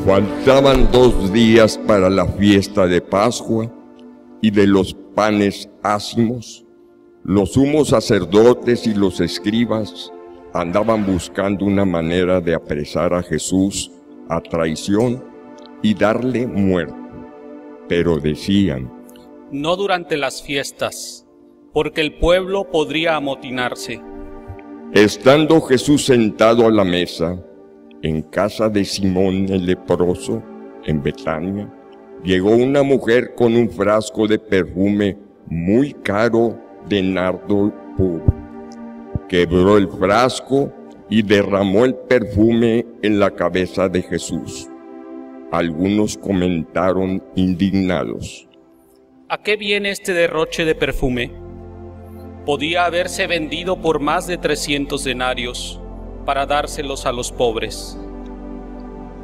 Faltaban 2 días para la fiesta de Pascua y de los panes ácimos. Los sumos sacerdotes y los escribas andaban buscando una manera de apresar a Jesús a traición y darle muerte. Pero decían: no durante las fiestas, porque el pueblo podría amotinarse. Estando Jesús sentado a la mesa, en casa de Simón el leproso, en Betania, llegó una mujer con un frasco de perfume muy caro de nardo puro. Quebró el frasco y derramó el perfume en la cabeza de Jesús. Algunos comentaron indignados: ¿a qué viene este derroche de perfume? Podía haberse vendido por más de 300 denarios para dárselos a los pobres.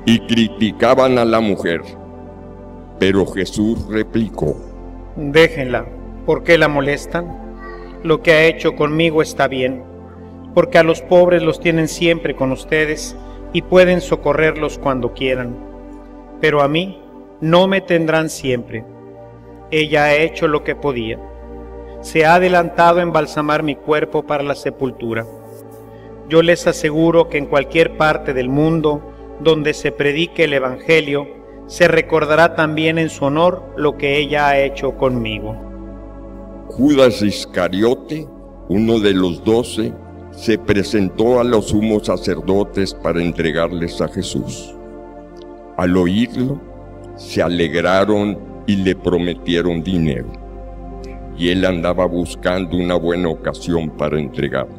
Y criticaban a la mujer. Pero Jesús replicó: déjenla, ¿por qué la molestan? Lo que ha hecho conmigo está bien, porque a los pobres los tienen siempre con ustedes y pueden socorrerlos cuando quieran. Pero a mí no me tendrán siempre. Ella ha hecho lo que podía. Se ha adelantado a embalsamar mi cuerpo para la sepultura. Yo les aseguro que en cualquier parte del mundo donde se predique el Evangelio, se recordará también en su honor lo que ella ha hecho conmigo. Judas Iscariote, uno de los 12, se presentó a los sumos sacerdotes para entregarles a Jesús. Al oírlo, se alegraron y le prometieron dinero. Y él andaba buscando una buena ocasión para entregarlo.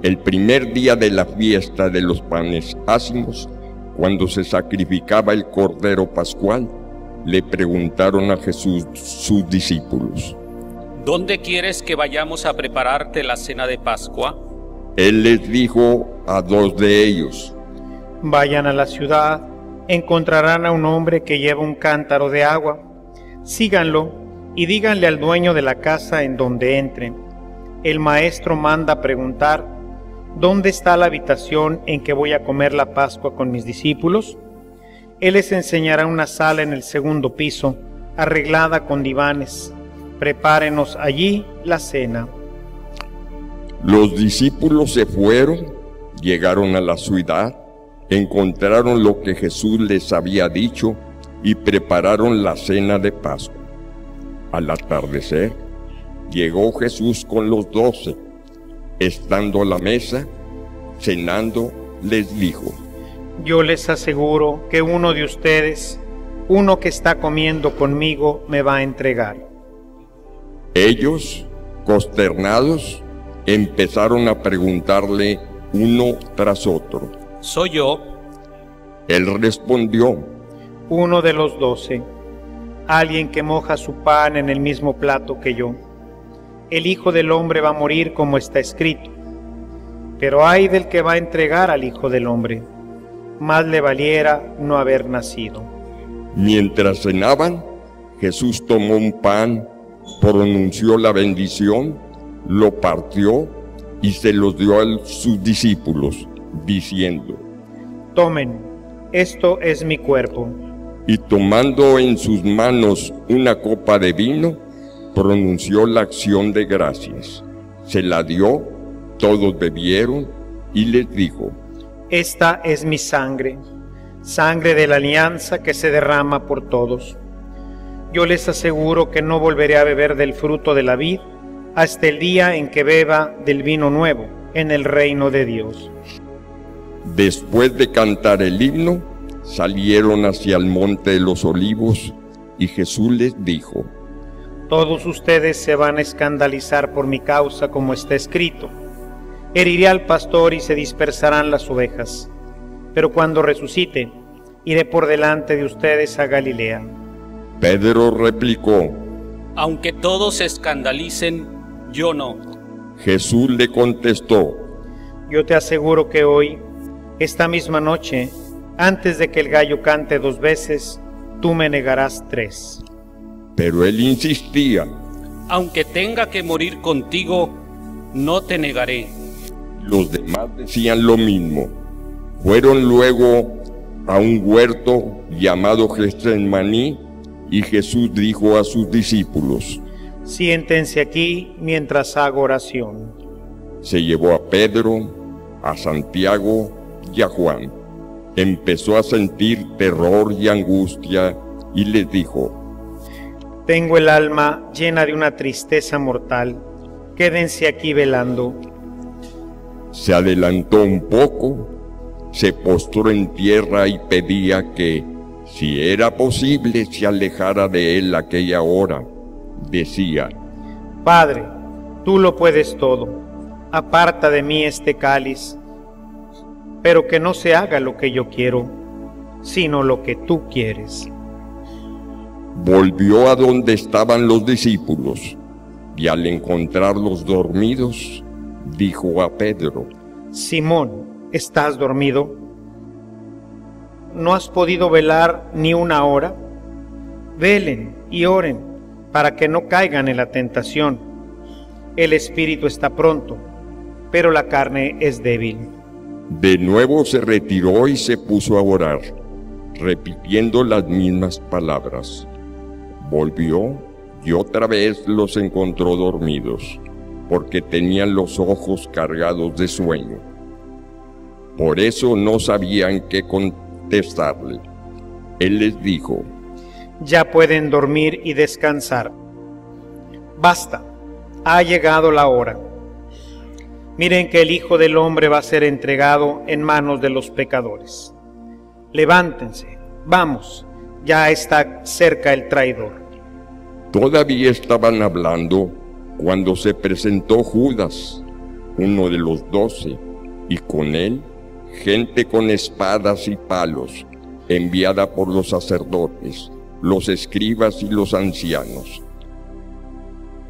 El primer día de la fiesta de los panes ácimos, cuando se sacrificaba el cordero pascual, le preguntaron a Jesús sus discípulos: ¿dónde quieres que vayamos a prepararte la cena de Pascua? Él les dijo a 2 de ellos: vayan a la ciudad, encontrarán a un hombre que lleva un cántaro de agua. Síganlo y díganle al dueño de la casa en donde entren: el maestro manda preguntar, ¿dónde está la habitación en que voy a comer la Pascua con mis discípulos? Él les enseñará una sala en el 2º piso, arreglada con divanes. Prepárenos allí la cena. Los discípulos se fueron, llegaron a la ciudad, encontraron lo que Jesús les había dicho y prepararon la cena de Pascua. Al atardecer, llegó Jesús con los 12. Estando a la mesa, cenando, les dijo: yo les aseguro que uno de ustedes, uno que está comiendo conmigo, me va a entregar. Ellos, consternados, empezaron a preguntarle uno tras otro: ¿soy yo? Él respondió: uno de los 12, alguien que moja su pan en el mismo plato que yo. El Hijo del Hombre va a morir como está escrito, pero ay del que va a entregar al Hijo del Hombre. Más le valiera no haber nacido. Mientras cenaban, Jesús tomó un pan, pronunció la bendición, lo partió y se los dio a sus discípulos, diciendo: tomen, esto es mi cuerpo. Y tomando en sus manos una copa de vino, pronunció la acción de gracias. Se la dio, todos bebieron y les dijo: esta es mi sangre, sangre de la alianza que se derrama por todos. Yo les aseguro que no volveré a beber del fruto de la vid hasta el día en que beba del vino nuevo en el reino de Dios. Después de cantar el himno, salieron hacia el monte de los Olivos y Jesús les dijo: todos ustedes se van a escandalizar por mi causa, como está escrito: heriré al pastor y se dispersarán las ovejas. Pero cuando resucite, iré por delante de ustedes a Galilea. Pedro replicó: aunque todos se escandalicen, yo no. Jesús le contestó: yo te aseguro que hoy, esta misma noche, antes de que el gallo cante 2 veces, tú me negarás 3. Pero él insistía: aunque tenga que morir contigo, no te negaré. Los demás decían lo mismo. Fueron luego a un huerto llamado Getsemaní, y Jesús dijo a sus discípulos: siéntense aquí mientras hago oración. Se llevó a Pedro, a Santiago y a Juan. Empezó a sentir terror y angustia y les dijo: tengo el alma llena de una tristeza mortal. Quédense aquí velando. Se adelantó un poco, se postró en tierra y pedía que, si era posible, se alejara de él aquella hora. Decía: Padre, tú lo puedes todo, aparta de mí este cáliz, pero que no se haga lo que yo quiero, sino lo que tú quieres. Volvió a donde estaban los discípulos, y al encontrarlos dormidos, dijo a Pedro: Simón, ¿estás dormido? ¿No has podido velar ni una hora? Velen y oren, para que no caigan en la tentación. El espíritu está pronto, pero la carne es débil. De nuevo se retiró y se puso a orar, repitiendo las mismas palabras. Volvió y otra vez los encontró dormidos, porque tenían los ojos cargados de sueño. Por eso no sabían qué contestarle. Él les dijo: ya pueden dormir y descansar. Basta, ha llegado la hora. Miren que el Hijo del Hombre va a ser entregado en manos de los pecadores. Levántense, vamos, ya está cerca el traidor. Todavía estaban hablando cuando se presentó Judas, uno de los 12, y con él gente con espadas y palos, enviada por los sacerdotes, los escribas y los ancianos.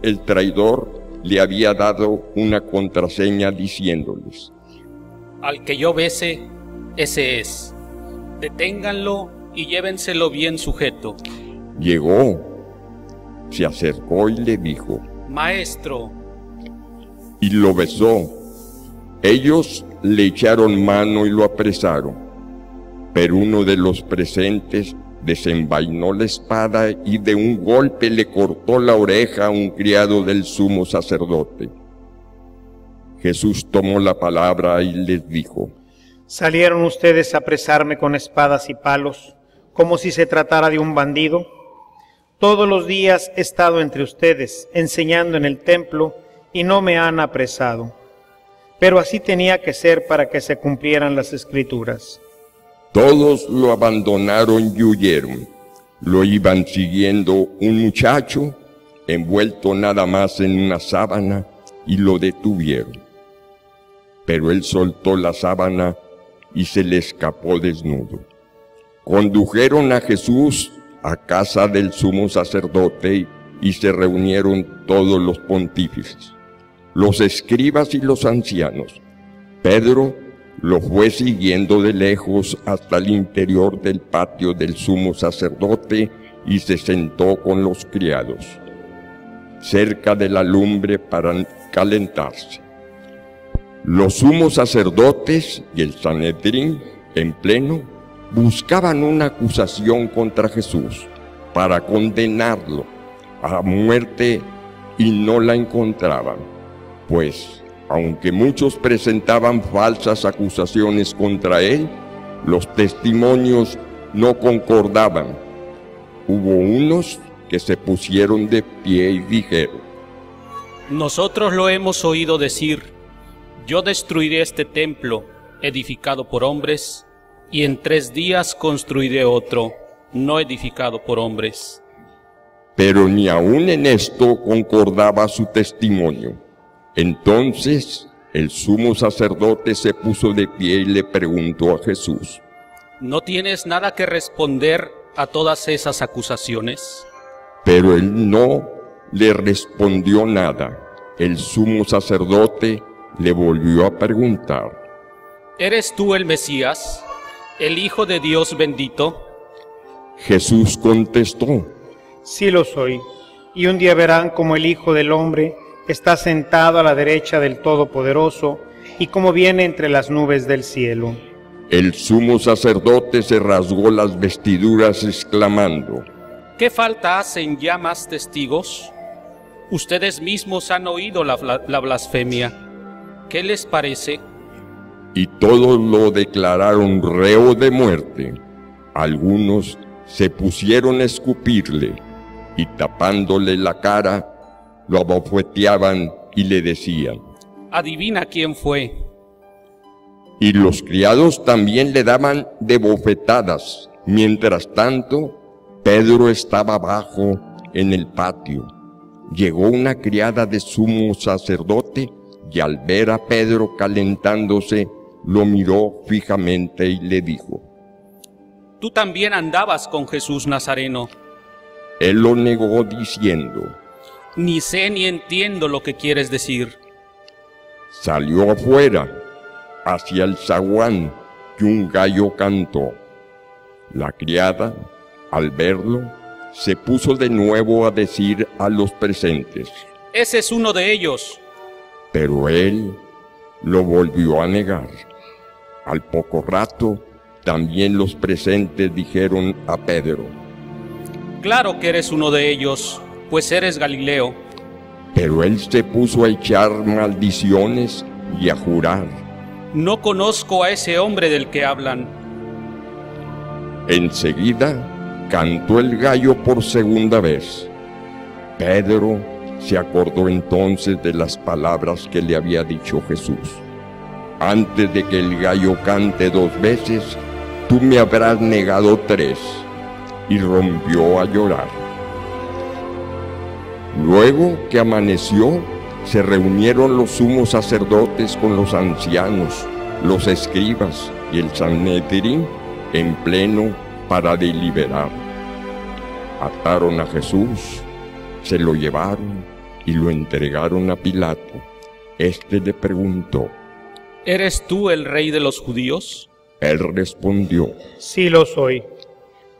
El traidor le había dado una contraseña diciéndoles: al que yo bese, ese es. Deténganlo y llévenselo bien sujeto. Llegó, se acercó y le dijo: Maestro. Y lo besó. Ellos le echaron mano y lo apresaron. Pero uno de los presentes desenvainó la espada y de un golpe le cortó la oreja a un criado del sumo sacerdote. Jesús tomó la palabra y les dijo: ¿salieron ustedes a apresarme con espadas y palos, como si se tratara de un bandido? Todos los días he estado entre ustedes, enseñando en el templo, y no me han apresado. Pero así tenía que ser para que se cumplieran las Escrituras. Todos lo abandonaron y huyeron. Lo iban siguiendo un muchacho, envuelto nada más en una sábana, y lo detuvieron. Pero él soltó la sábana y se le escapó desnudo. Condujeron a Jesús a casa del sumo sacerdote y se reunieron todos los pontífices, los escribas y los ancianos. Pedro lo fue siguiendo de lejos hasta el interior del patio del sumo sacerdote y se sentó con los criados, cerca de la lumbre para calentarse. Los sumos sacerdotes y el Sanedrín, en pleno, buscaban una acusación contra Jesús para condenarlo a muerte y no la encontraban, pues aunque muchos presentaban falsas acusaciones contra él, los testimonios no concordaban. Hubo unos que se pusieron de pie y dijeron: nosotros lo hemos oído decir: yo destruiré este templo edificado por hombres, y en 3 días construiré otro, no edificado por hombres. Pero ni aun en esto concordaba su testimonio. Entonces el sumo sacerdote se puso de pie y le preguntó a Jesús: ¿no tienes nada que responder a todas esas acusaciones? Pero él no le respondió nada. El sumo sacerdote le volvió a preguntar: ¿eres tú el Mesías, el Hijo de Dios bendito? Jesús contestó: sí lo soy, y un día verán como el Hijo del Hombre está sentado a la derecha del Todopoderoso y como viene entre las nubes del cielo. El sumo sacerdote se rasgó las vestiduras exclamando: ¿Qué falta hacen ya más testigos? Ustedes mismos han oído la blasfemia. ¿Qué les parece? Y todos lo declararon reo de muerte. Algunos se pusieron a escupirle y tapándole la cara, lo abofeteaban y le decían: Adivina quién fue. Y los criados también le daban de bofetadas. Mientras tanto, Pedro estaba abajo en el patio. Llegó una criada de sumo sacerdote y al ver a Pedro calentándose, lo miró fijamente y le dijo: Tú también andabas con Jesús Nazareno. Él lo negó diciendo: Ni sé ni entiendo lo que quieres decir. Salió afuera, hacia el zaguán, y un gallo cantó. La criada, al verlo, se puso de nuevo a decir a los presentes: Ese es uno de ellos. Pero él lo volvió a negar. Al poco rato, también los presentes dijeron a Pedro: Claro que eres uno de ellos, pues eres Galileo. Pero él se puso a echar maldiciones y a jurar: No conozco a ese hombre del que hablan. Enseguida cantó el gallo por segunda vez. Pedro se acordó entonces de las palabras que le había dicho Jesús: Antes de que el gallo cante 2 veces, tú me habrás negado 3. Y rompió a llorar. Luego que amaneció, se reunieron los sumos sacerdotes con los ancianos, los escribas y el Sanedrín en pleno para deliberar. Ataron a Jesús, se lo llevaron y lo entregaron a Pilato. Este le preguntó: ¿Eres tú el rey de los judíos? Él respondió: Sí lo soy.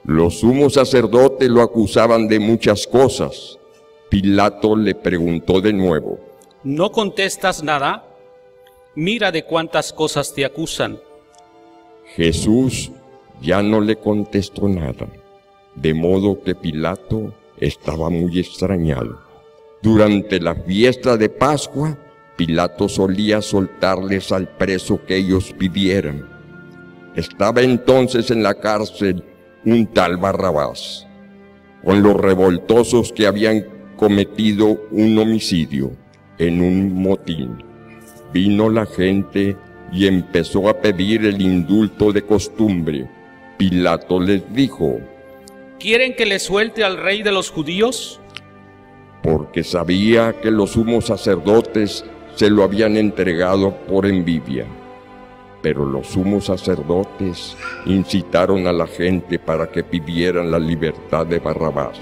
Los sumos sacerdotes lo acusaban de muchas cosas. Pilato le preguntó de nuevo: ¿No contestas nada? Mira de cuántas cosas te acusan. Jesús ya no le contestó nada, de modo que Pilato estaba muy extrañado. Durante la fiesta de Pascua, Pilato solía soltarles al preso que ellos pidieran. Estaba entonces en la cárcel un tal Barrabás, con los revoltosos que habían cometido un homicidio en un motín. Vino la gente y empezó a pedir el indulto de costumbre. Pilato les dijo: ¿Quieren que le suelte al rey de los judíos? Porque sabía que los sumos sacerdotes se lo habían entregado por envidia. Pero los sumos sacerdotes incitaron a la gente para que pidieran la libertad de Barrabás.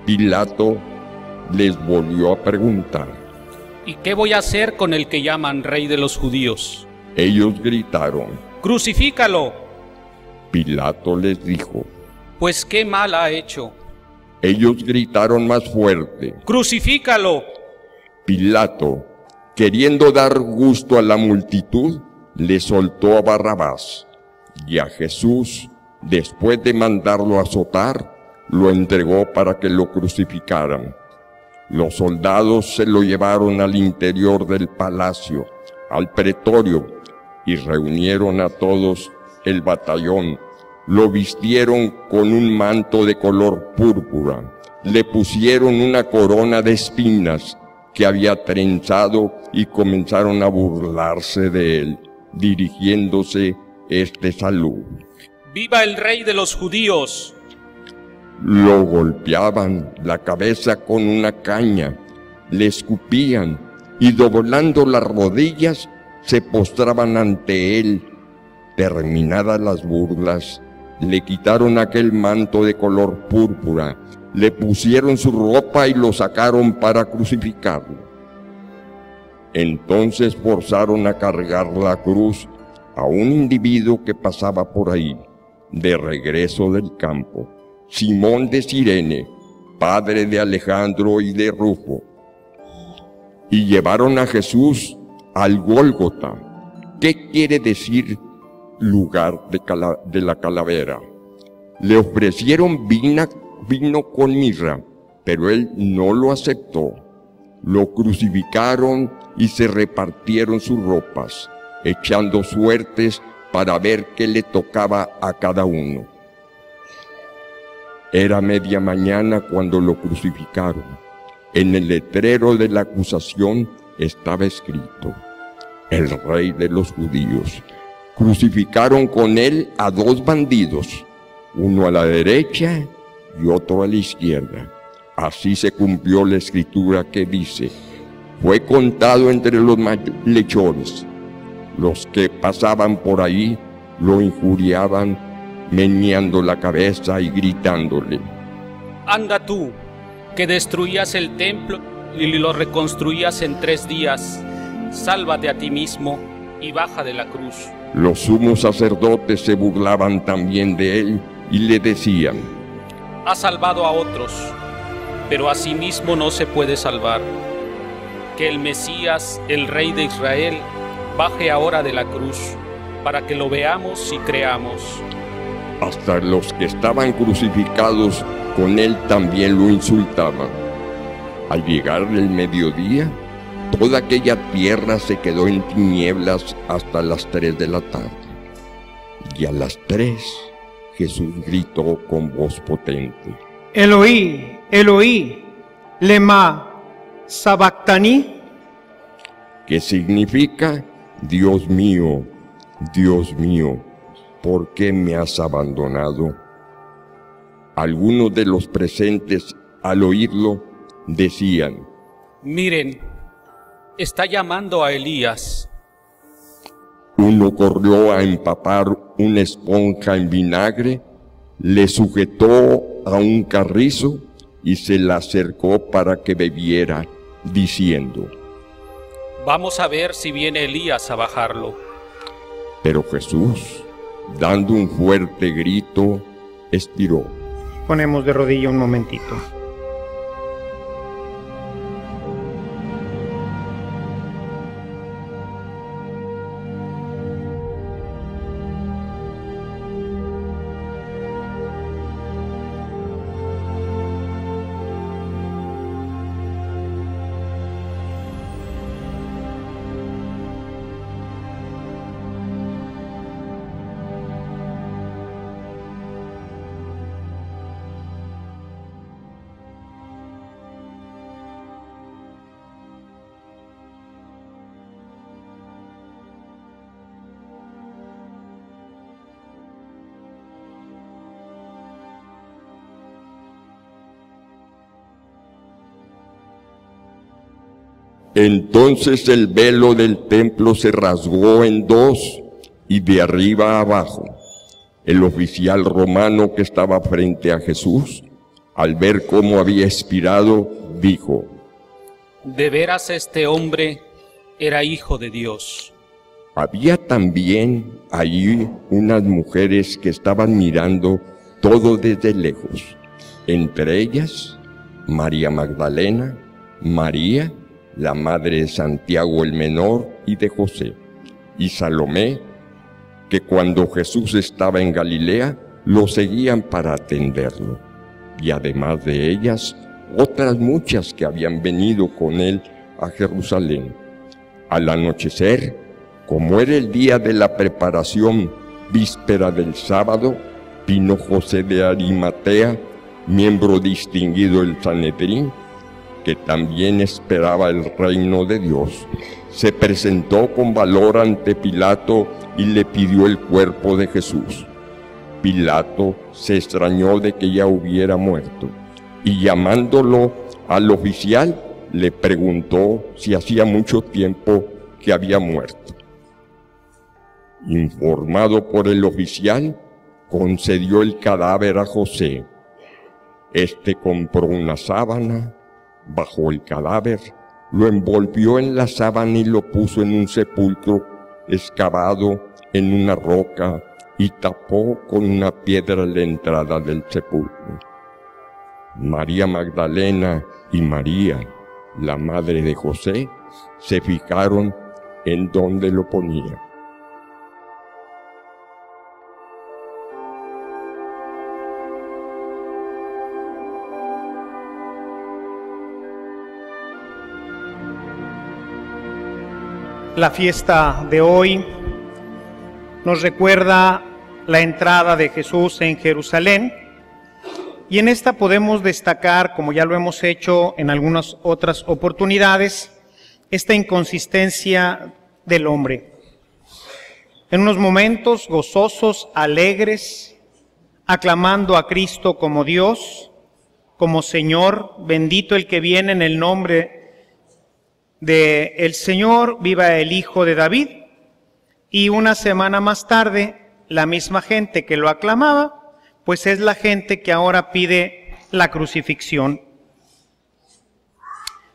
Pilato les volvió a preguntar: ¿Y qué voy a hacer con el que llaman rey de los judíos? Ellos gritaron: ¡Crucifícalo! Pilato les dijo: Pues qué mal ha hecho. Ellos gritaron más fuerte: ¡Crucifícalo! Pilato, queriendo dar gusto a la multitud, le soltó a Barrabás, y a Jesús, después de mandarlo azotar, lo entregó para que lo crucificaran. Los soldados se lo llevaron al interior del palacio, al pretorio, y reunieron a todos el batallón. Lo vistieron con un manto de color púrpura, le pusieron una corona de espinas que había trenzado y comenzaron a burlarse de él, dirigiéndose salud. ¡Viva el rey de los judíos! Lo golpeaban la cabeza con una caña, le escupían y doblando las rodillas se postraban ante él. Terminadas las burlas, le quitaron aquel manto de color púrpura, le pusieron su ropa y lo sacaron para crucificarlo. Entonces forzaron a cargar la cruz a un individuo que pasaba por ahí, de regreso del campo, Simón de Cirene, padre de Alejandro y de Rufo. Y llevaron a Jesús al Gólgota. ¿Qué quiere decir lugar de la calavera. Le ofrecieron vino con mirra, pero él no lo aceptó. Lo crucificaron y se repartieron sus ropas, echando suertes para ver qué le tocaba a cada uno. Era media mañana cuando lo crucificaron. En el letrero de la acusación estaba escrito: el Rey de los Judíos. Crucificaron con él a 2 bandidos, uno a la derecha y otro a la izquierda. Así se cumplió la escritura que dice: fue contado entre los malhechores. Los que pasaban por ahí lo injuriaban, meneando la cabeza y gritándole: anda tú, que destruías el templo y lo reconstruías en 3 días. Sálvate a ti mismo y baja de la cruz. Los sumos sacerdotes se burlaban también de él y le decían: ha salvado a otros, pero a sí mismo no se puede salvar. Que el Mesías, el Rey de Israel, baje ahora de la cruz, para que lo veamos y creamos. Hasta los que estaban crucificados con él también lo insultaban. Al llegar el mediodía, toda aquella tierra se quedó en tinieblas hasta las 3 de la tarde. Y a las 3, Jesús gritó con voz potente: Eloí, Eloí, lema sabactani, que significa: Dios mío, ¿por qué me has abandonado? Algunos de los presentes, al oírlo, decían: miren, está llamando a Elías. Uno corrió a empapar una esponja en vinagre, le sujetó a un carrizo y se la acercó para que bebiera, diciendo: vamos a ver si viene Elías a bajarlo. Pero Jesús, dando un fuerte grito, expiró. Ponemos de rodilla un momentito. Entonces el velo del templo se rasgó en 2 y de arriba a abajo. El oficial romano que estaba frente a Jesús, al ver cómo había expirado, dijo: de veras este hombre era hijo de Dios. Había también allí unas mujeres que estaban mirando todo desde lejos, entre ellas María Magdalena, María, la madre de Santiago el menor y de José, y Salomé, que cuando Jesús estaba en Galilea, lo seguían para atenderlo. Y además de ellas, otras muchas que habían venido con él a Jerusalén. Al anochecer, como era el día de la preparación, víspera del sábado, vino José de Arimatea, miembro distinguido del Sanedrín, que también esperaba el reino de Dios. Se presentó con valor ante Pilato y le pidió el cuerpo de Jesús. Pilato se extrañó de que ya hubiera muerto, y llamándolo al oficial, le preguntó si hacía mucho tiempo que había muerto. Informado por el oficial, concedió el cadáver a José. Este compró una sábana, bajó el cadáver, lo envolvió en la sábana y lo puso en un sepulcro excavado en una roca y tapó con una piedra la entrada del sepulcro. María Magdalena y María, la madre de José, se fijaron en dónde lo ponía. La fiesta de hoy nos recuerda la entrada de Jesús en Jerusalén, y en esta podemos destacar, como ya lo hemos hecho en algunas otras oportunidades, esta inconsistencia del hombre. En unos momentos gozosos, alegres, aclamando a Cristo como Dios, como Señor, bendito el que viene en el nombre del Señor, viva el Hijo de David. Y una semana más tarde, la misma gente que lo aclamaba, pues es la gente que ahora pide la crucifixión.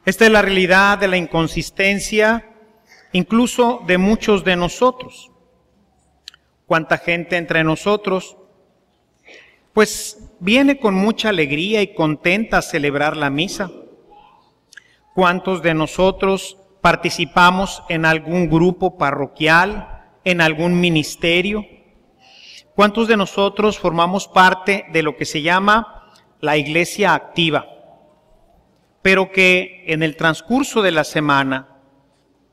Esta es la realidad de la inconsistencia, incluso de muchos de nosotros. ¿Cuánta gente entre nosotros, pues viene con mucha alegría y contenta a celebrar la misa? ¿Cuántos de nosotros participamos en algún grupo parroquial, en algún ministerio? ¿Cuántos de nosotros formamos parte de lo que se llama la iglesia activa? Pero que en el transcurso de la semana,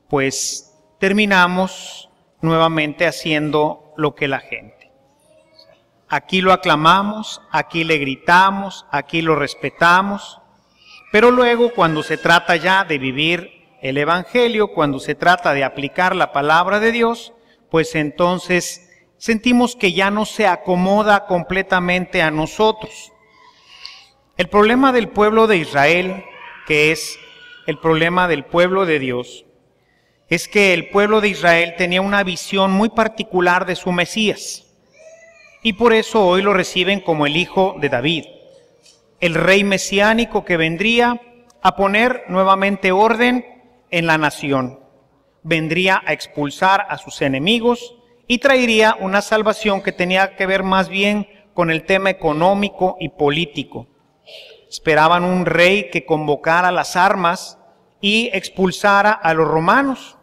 pues terminamos nuevamente haciendo lo que la gente. Aquí lo aclamamos, aquí le gritamos, aquí lo respetamos, pero luego cuando se trata ya de vivir el Evangelio, cuando se trata de aplicar la palabra de Dios, pues entonces sentimos que ya no se acomoda completamente a nosotros. El problema del pueblo de Israel, que es el problema del pueblo de Dios, es que el pueblo de Israel tenía una visión muy particular de su Mesías, y por eso hoy lo reciben como el Hijo de David, el rey mesiánico que vendría a poner nuevamente orden en la nación, vendría a expulsar a sus enemigos y traería una salvación que tenía que ver más bien con el tema económico y político. Esperaban un rey que convocara las armas y expulsara a los romanos.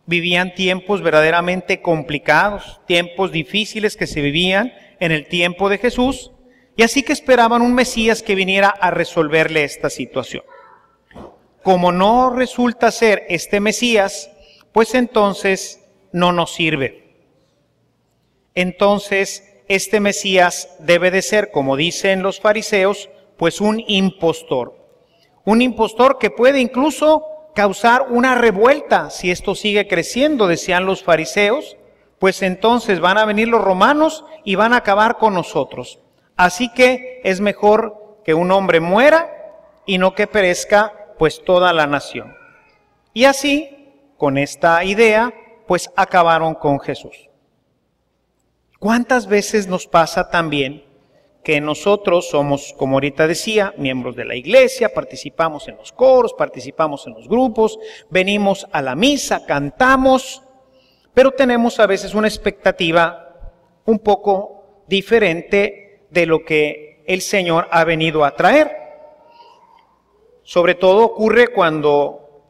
Vivían tiempos verdaderamente complicados, tiempos difíciles que se vivían en el tiempo de Jesús, y así que esperaban un Mesías que viniera a resolverle esta situación. Como no resulta ser este Mesías, pues entonces no nos sirve. Entonces este Mesías debe de ser, como dicen los fariseos, pues un impostor. Un impostor que puede incluso causar una revuelta. Si esto sigue creciendo, decían los fariseos, pues entonces van a venir los romanos y van a acabar con nosotros. Así que es mejor que un hombre muera y no que perezca pues toda la nación. Y así, con esta idea, pues acabaron con Jesús. ¿Cuántas veces nos pasa también que nosotros somos, como ahorita decía, miembros de la iglesia, participamos en los coros, participamos en los grupos, venimos a la misa, cantamos, pero tenemos a veces una expectativa un poco diferente de lo que el Señor ha venido a traer? Sobre todo ocurre cuando,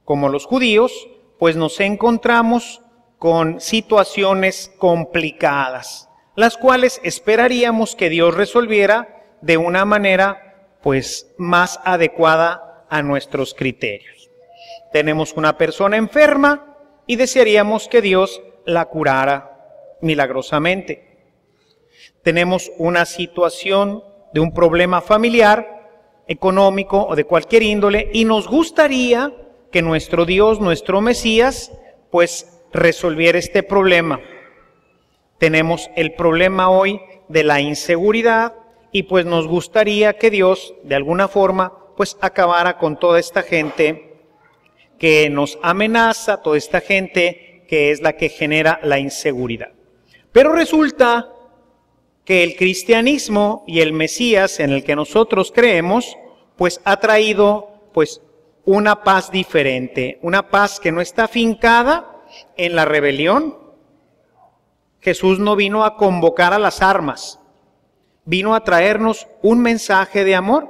como los judíos, pues nos encontramos con situaciones complicadas, las cuales esperaríamos que Dios resolviera de una manera pues más adecuada a nuestros criterios. Tenemos una persona enferma y desearíamos que Dios la curara milagrosamente. Tenemos una situación de un problema familiar, económico o de cualquier índole, y nos gustaría que nuestro Dios, nuestro Mesías, pues resolviera este problema. Tenemos el problema hoy de la inseguridad y pues nos gustaría que Dios, de alguna forma, pues acabara con toda esta gente que nos amenaza, toda esta gente que es la que genera la inseguridad. Pero resulta que el cristianismo y el Mesías en el que nosotros creemos, pues ha traído pues una paz diferente, una paz que no está fincada en la rebelión. Jesús no vino a convocar a las armas, vino a traernos un mensaje de amor.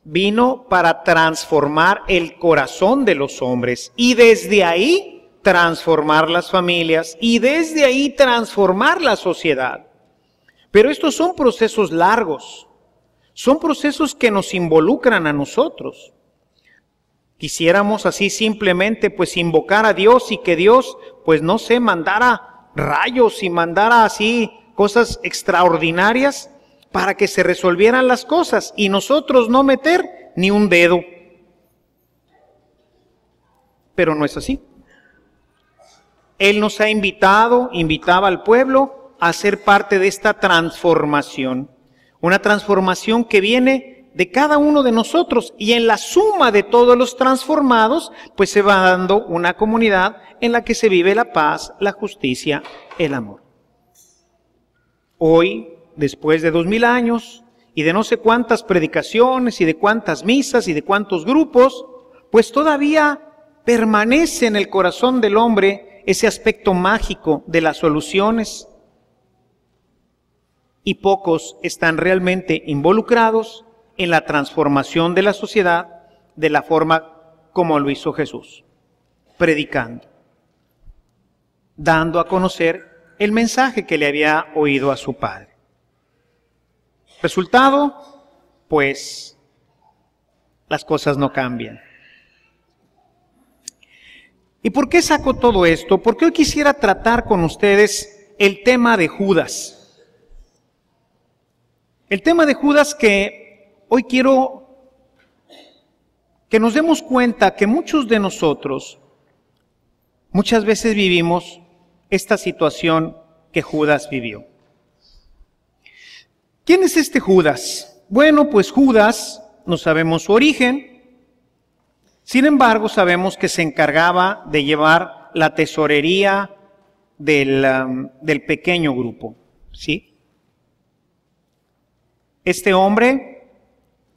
Vino para transformar el corazón de los hombres y desde ahí transformar las familias y desde ahí transformar la sociedad. Pero estos son procesos largos, son procesos que nos involucran a nosotros. Quisiéramos así simplemente pues invocar a Dios y que Dios pues no sé, mandara rayos y mandara así cosas extraordinarias para que se resolvieran las cosas y nosotros no meter ni un dedo. Pero no es así. Él nos ha invitaba al pueblo a ser parte de esta transformación. Una transformación que viene de cada uno de nosotros, y en la suma de todos los transformados, pues se va dando una comunidad en la que se vive la paz, la justicia, el amor. Hoy, después de 2000 años, y de no sé cuántas predicaciones, y de cuántas misas, y de cuántos grupos, pues todavía permanece en el corazón del hombre ese aspecto mágico de las soluciones, y pocos están realmente involucrados en la transformación de la sociedad de la forma como lo hizo Jesús, predicando, dando a conocer el mensaje que le había oído a su Padre. Resultado, pues, las cosas no cambian. ¿Y por qué saco todo esto? Porque hoy quisiera tratar con ustedes el tema de Judas. El tema de Judas que hoy quiero que nos demos cuenta que muchos de nosotros muchas veces vivimos esta situación que Judas vivió. ¿Quién es este Judas? Bueno, pues Judas, no sabemos su origen, sin embargo sabemos que se encargaba de llevar la tesorería del pequeño grupo, ¿sí? Este hombre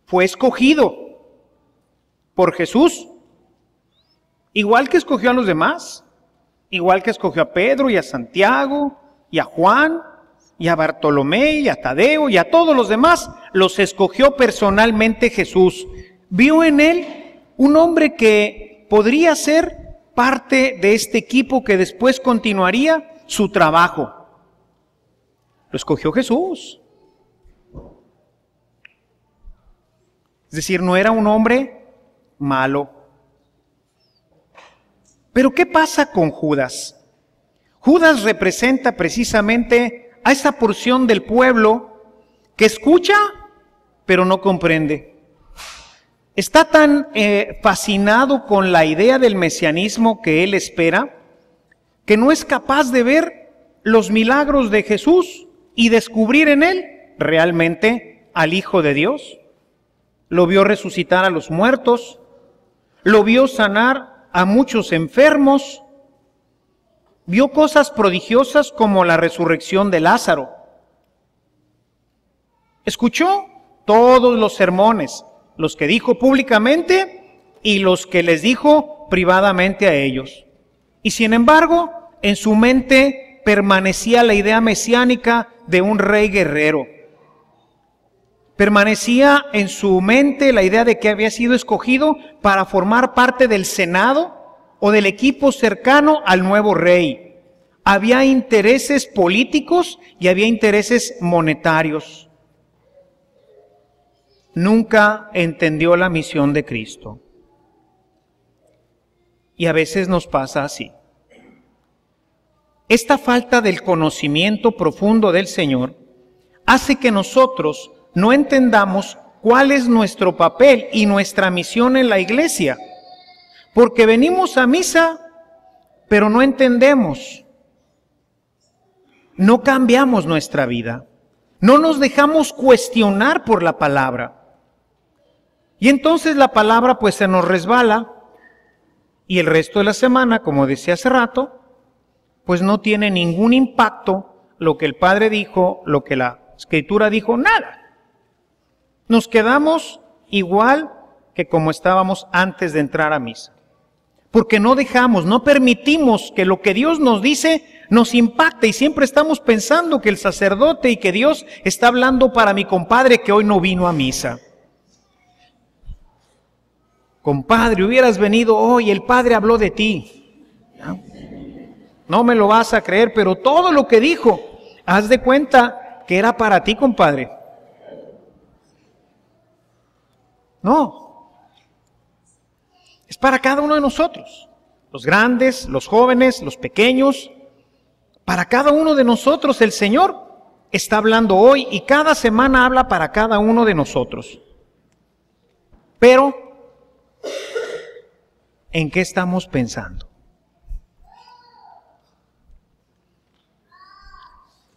fue escogido por Jesús, igual que escogió a los demás, igual que escogió a Pedro y a Santiago y a Juan y a Bartolomé y a Tadeo y a todos los demás, los escogió personalmente Jesús. Vio en él un hombre que podría ser parte de este equipo que después continuaría su trabajo. Lo escogió Jesús. Es decir, no era un hombre malo. Pero ¿qué pasa con Judas? Judas representa precisamente a esa porción del pueblo que escucha, pero no comprende. Está tan fascinado con la idea del mesianismo que él espera, que no es capaz de ver los milagros de Jesús y descubrir en él realmente al Hijo de Dios. Lo vio resucitar a los muertos, lo vio sanar a muchos enfermos, vio cosas prodigiosas como la resurrección de Lázaro. Escuchó todos los sermones, los que dijo públicamente y los que les dijo privadamente a ellos. Y sin embargo, en su mente permanecía la idea mesiánica de un rey guerrero. Permanecía en su mente la idea de que había sido escogido para formar parte del Senado o del equipo cercano al nuevo rey. Había intereses políticos y había intereses monetarios. Nunca entendió la misión de Cristo. Y a veces nos pasa así. Esta falta del conocimiento profundo del Señor hace que nosotros no entendamos cuál es nuestro papel y nuestra misión en la iglesia, porque venimos a misa, pero no entendemos, no cambiamos nuestra vida, no nos dejamos cuestionar por la palabra, y entonces la palabra pues se nos resbala, y el resto de la semana, como decía hace rato, pues no tiene ningún impacto lo que el Padre dijo, lo que la Escritura dijo, nada. Nos quedamos igual que como estábamos antes de entrar a misa. Porque no dejamos, no permitimos que lo que Dios nos dice nos impacte y siempre estamos pensando que el sacerdote y que Dios está hablando para mi compadre que hoy no vino a misa. Compadre, hubieras venido hoy, el Padre habló de ti. No me lo vas a creer, pero todo lo que dijo, haz de cuenta que era para ti, compadre. No. Es para cada uno de nosotros. Los grandes, los jóvenes, los pequeños. Para cada uno de nosotros el Señor está hablando hoy y cada semana habla para cada uno de nosotros. Pero, ¿en qué estamos pensando?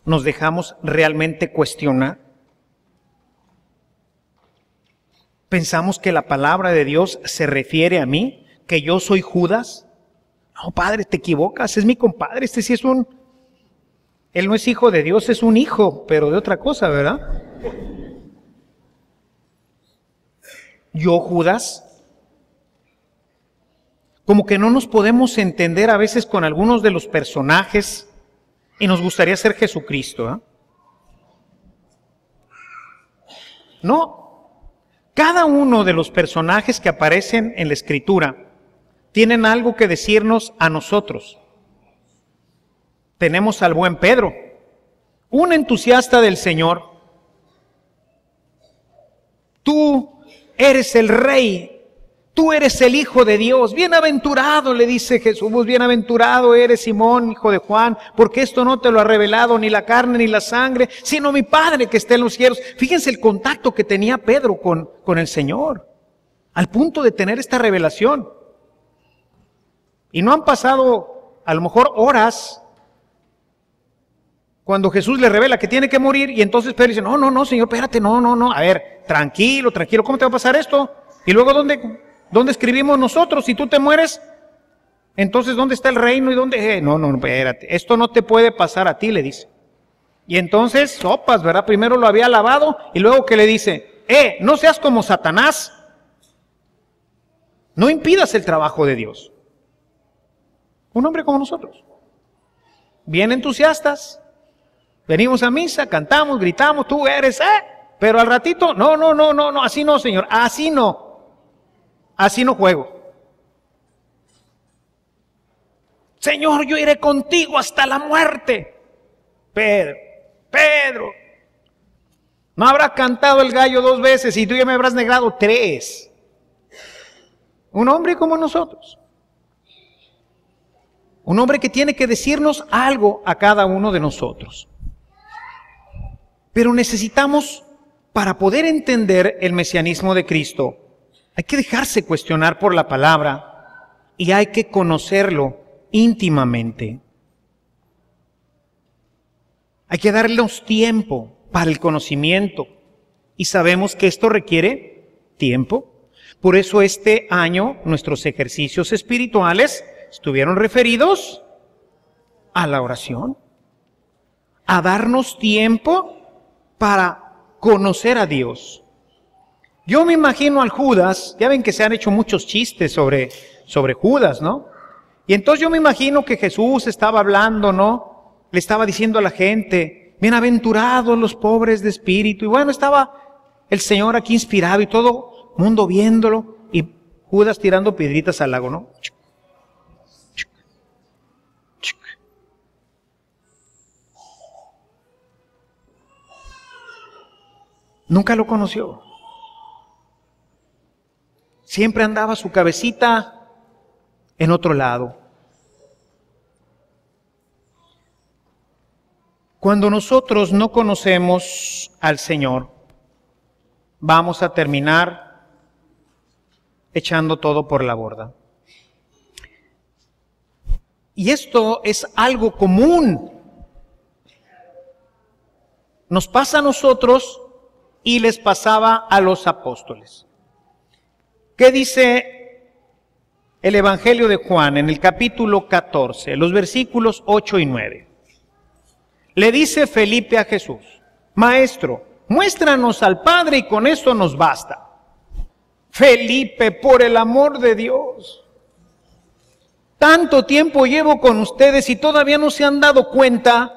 ¿Nos dejamos realmente cuestionar? ¿Pensamos que la palabra de Dios se refiere a mí? ¿Que yo soy Judas? No, padre, te equivocas, es mi compadre, este sí es él no es hijo de Dios, es un hijo, pero de otra cosa, ¿verdad? ¿Yo, Judas? Como que no nos podemos entender a veces con algunos de los personajes y nos gustaría ser Jesucristo, ¿eh? No, cada uno de los personajes que aparecen en la Escritura tienen algo que decirnos a nosotros. Tenemos al buen Pedro, un entusiasta del Señor. Tú eres el Rey, tú eres el Hijo de Dios. Bienaventurado, le dice Jesús, bienaventurado eres Simón, hijo de Juan, porque esto no te lo ha revelado ni la carne ni la sangre, sino mi Padre que está en los cielos. Fíjense el contacto que tenía Pedro con el Señor, al punto de tener esta revelación. Y no han pasado a lo mejor horas cuando Jesús le revela que tiene que morir y entonces Pedro dice, no, Señor, espérate, no, a ver, tranquilo, ¿cómo te va a pasar esto? Y luego, ¿dónde escribimos nosotros? Si tú te mueres, entonces, ¿dónde está el reino y dónde? No, espérate, esto no te puede pasar a ti, le dice. Y entonces, sopas, ¿verdad? Primero lo había alabado y luego que le dice, no seas como Satanás, no impidas el trabajo de Dios. Un hombre como nosotros, bien entusiastas, venimos a misa, cantamos, gritamos, tú eres, pero al ratito, no, así no, Señor, así no juego. Señor, yo iré contigo hasta la muerte. Pedro, no habrá cantado el gallo 2 veces y tú ya me habrás negado 3. Un hombre como nosotros. Un hombre que tiene que decirnos algo a cada uno de nosotros. Pero necesitamos, para poder entender el mesianismo de Cristo, hay que dejarse cuestionar por la palabra y hay que conocerlo íntimamente. Hay que darles tiempo para el conocimiento y sabemos que esto requiere tiempo. Por eso este año nuestros ejercicios espirituales estuvieron referidos a la oración, a darnos tiempo para conocer a Dios. Yo me imagino al Judas, ya ven que se han hecho muchos chistes sobre Judas, ¿no? Y entonces yo me imagino que Jesús estaba hablando, ¿no? Le estaba diciendo a la gente, bienaventurados los pobres de espíritu. Y bueno, estaba el Señor aquí inspirado y todo el mundo viéndolo y Judas tirando piedritas al lago, ¿no? Nunca lo conoció. Siempre andaba su cabecita en otro lado. Cuando nosotros no conocemos al Señor, vamos a terminar echando todo por la borda. Y esto es algo común. Nos pasa a nosotros y les pasaba a los apóstoles. ¿Qué dice el Evangelio de Juan en el capítulo 14, los versículos 8 y 9? Le dice Felipe a Jesús, Maestro, muéstranos al Padre y con eso nos basta. Felipe, por el amor de Dios, tanto tiempo llevo con ustedes y todavía no se han dado cuenta.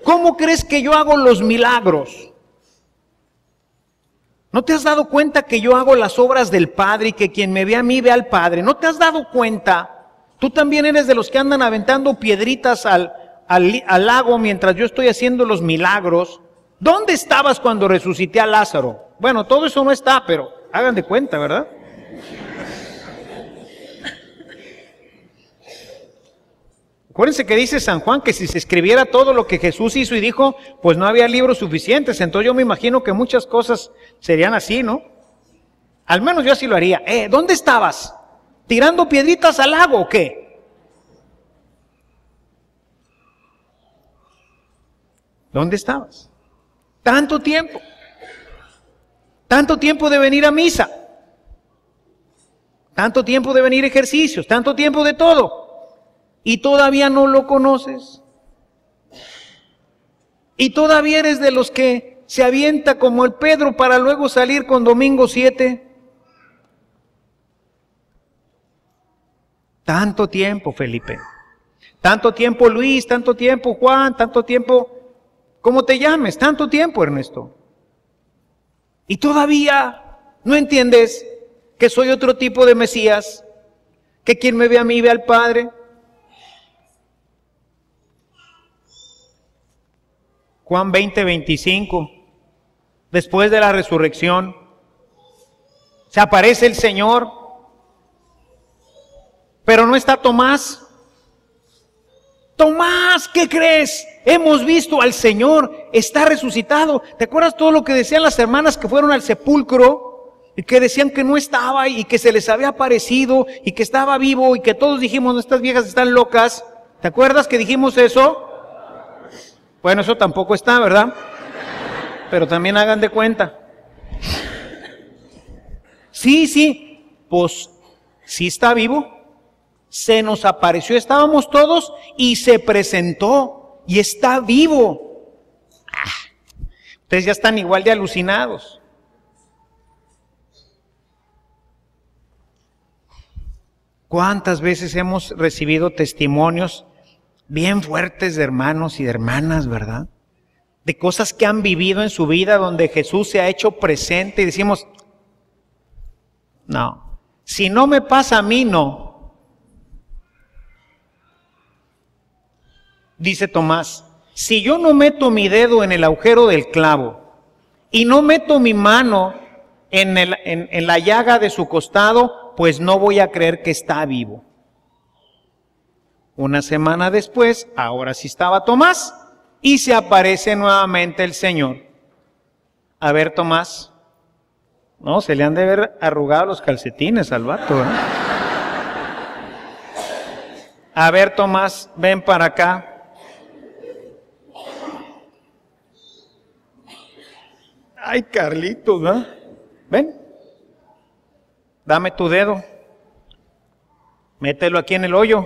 ¿Cómo crees que yo hago los milagros? ¿No te has dado cuenta que yo hago las obras del Padre y que quien me ve a mí ve al Padre? ¿No te has dado cuenta? Tú también eres de los que andan aventando piedritas al lago mientras yo estoy haciendo los milagros. ¿Dónde estabas cuando resucité a Lázaro? Bueno, todo eso no está, pero hagan de cuenta, ¿verdad? Acuérdense que dice San Juan que si se escribiera todo lo que Jesús hizo y dijo, pues no había libros suficientes. Entonces yo me imagino que muchas cosas serían así, ¿no? Al menos yo así lo haría. ¿Dónde estabas? ¿Tirando piedritas al lago o qué? ¿Dónde estabas? Tanto tiempo. Tanto tiempo de venir a misa. Tanto tiempo de venir a ejercicios. Tanto tiempo de todo. ¿Y todavía no lo conoces? ¿Y todavía eres de los que se avienta como el Pedro para luego salir con domingo 7? Tanto tiempo, Felipe. Tanto tiempo, Luis. Tanto tiempo, Juan. Tanto tiempo, ¿cómo te llames? Tanto tiempo, Ernesto. ¿Y todavía no entiendes que soy otro tipo de Mesías? Que quien me ve a mí ve al Padre. Juan 20:25, después de la resurrección, se aparece el Señor, pero no está Tomás. Tomás, ¿qué crees? Hemos visto al Señor, está resucitado. ¿Te acuerdas todo lo que decían las hermanas que fueron al sepulcro? Y que decían que no estaba y que se les había aparecido y que estaba vivo y que todos dijimos, no, estas viejas están locas. ¿Te acuerdas que dijimos eso? Bueno, eso tampoco está, ¿verdad? Pero también hagan de cuenta. Sí, pues sí está vivo. Se nos apareció, estábamos todos y se presentó y está vivo. Ustedes ya están igual de alucinados. ¿Cuántas veces hemos recibido testimonios bien fuertes de hermanos y de hermanas, verdad? De cosas que han vivido en su vida donde Jesús se ha hecho presente y decimos, no, si no me pasa a mí, no. Dice Tomás, si yo no meto mi dedo en el agujero del clavo y no meto mi mano en la llaga de su costado, pues no voy a creer que está vivo. Una semana después, ahora sí estaba Tomás, y se aparece nuevamente el Señor. A ver, Tomás, no, se le han de haber arrugado los calcetines al vato, ¿eh? A ver, Tomás, ven para acá. Ay, Carlitos, ¿no? Ven, dame tu dedo, mételo aquí en el hoyo.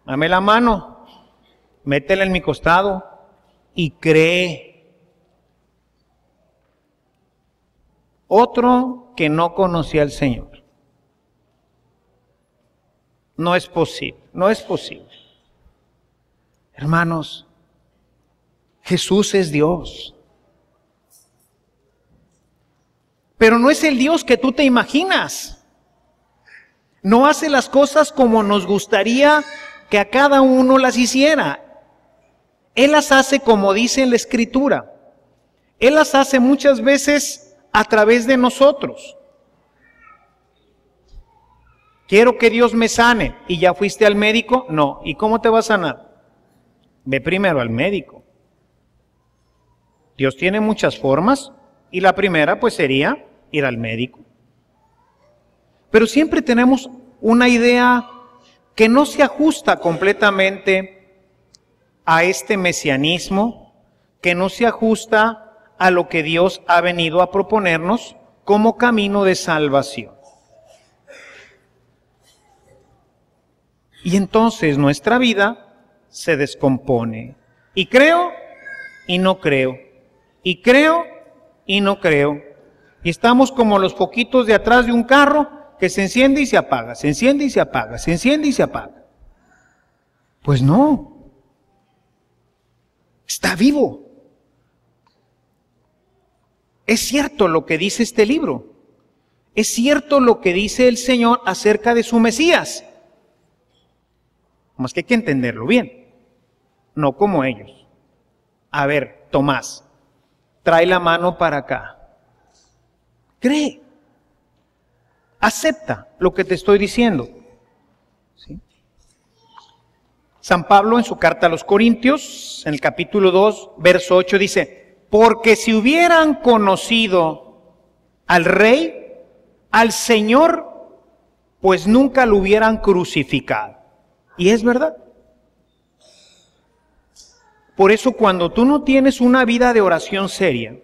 Dame la mano, métela en mi costado y cree. Otro que no conocía al Señor. No es posible, no es posible. Hermanos, Jesús es Dios. Pero no es el Dios que tú te imaginas. No hace las cosas como nos gustaría que a cada uno las hiciera. Él las hace como dice en la Escritura. Él las hace muchas veces a través de nosotros. Quiero que Dios me sane. ¿Y ya fuiste al médico? No. ¿Y cómo te va a sanar? Ve primero al médico. Dios tiene muchas formas y la primera pues sería ir al médico. Pero siempre tenemos una idea que no se ajusta completamente a este mesianismo, que no se ajusta a lo que Dios ha venido a proponernos como camino de salvación. Y entonces nuestra vida se descompone. Y creo y no creo. Y creo y no creo. Y estamos como los foquitos de atrás de un carro que se enciende y se apaga, se enciende y se apaga, se enciende y se apaga. Pues no. Está vivo. Es cierto lo que dice este libro. Es cierto lo que dice el Señor acerca de su Mesías. Más que hay que entenderlo bien. No como ellos. A ver, Tomás, trae la mano para acá. Cree. Acepta lo que te estoy diciendo. ¿Sí? San Pablo en su carta a los Corintios, en el capítulo 2, verso 8 dice, porque si hubieran conocido al Rey, al Señor, pues nunca lo hubieran crucificado. Y es verdad. Por eso cuando tú no tienes una vida de oración seria,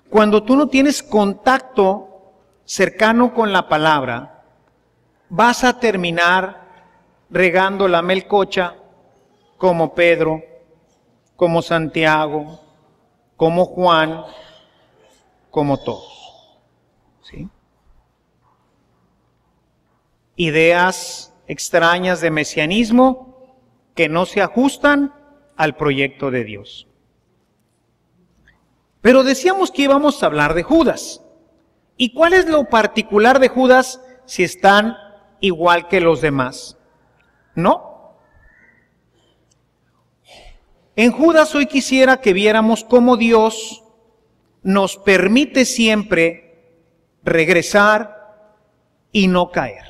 cuando tú no tienes contacto cercano con la palabra, vas a terminar regando la melcocha como Pedro, como Santiago, como Juan, como todos. ¿Sí? Ideas extrañas de mesianismo que no se ajustan al proyecto de Dios. Pero decíamos que íbamos a hablar de Judas. ¿Y cuál es lo particular de Judas si están igual que los demás? No. En Judas hoy quisiera que viéramos cómo Dios nos permite siempre regresar y no caer.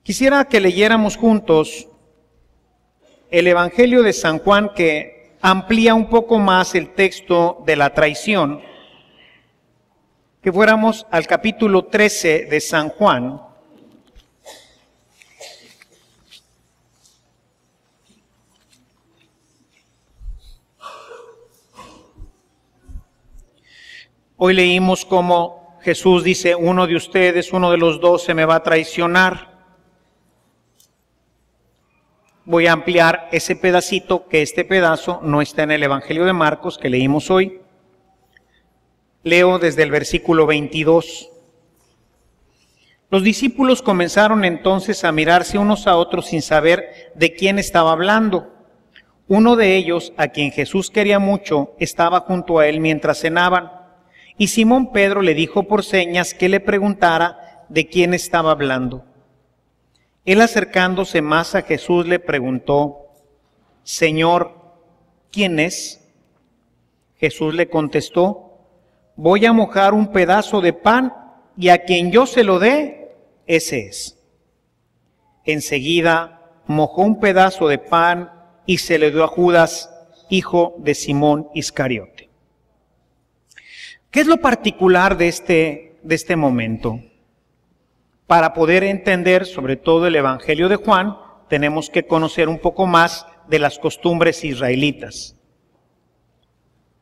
Quisiera que leyéramos juntos el Evangelio de San Juan, que amplía un poco más el texto de la traición, que fuéramos al capítulo 13 de San Juan. Hoy leímos cómo Jesús dice, uno de ustedes, uno de los 12 me va a traicionar. Voy a ampliar ese pedacito, que este pedazo no está en el Evangelio de Marcos que leímos hoy. Leo desde el versículo 22. Los discípulos comenzaron entonces a mirarse unos a otros sin saber de quién estaba hablando. Uno de ellos, a quien Jesús quería mucho, estaba junto a él mientras cenaban. Y Simón Pedro le dijo por señas que le preguntara de quién estaba hablando. Él, acercándose más a Jesús, le preguntó, Señor, ¿quién es? Jesús le contestó, voy a mojar un pedazo de pan y a quien yo se lo dé, ese es. Enseguida mojó un pedazo de pan y se le dio a Judas, hijo de Simón Iscariote. ¿Qué es lo particular de este momento? Para poder entender sobre todo el Evangelio de Juan, tenemos que conocer un poco más de las costumbres israelitas.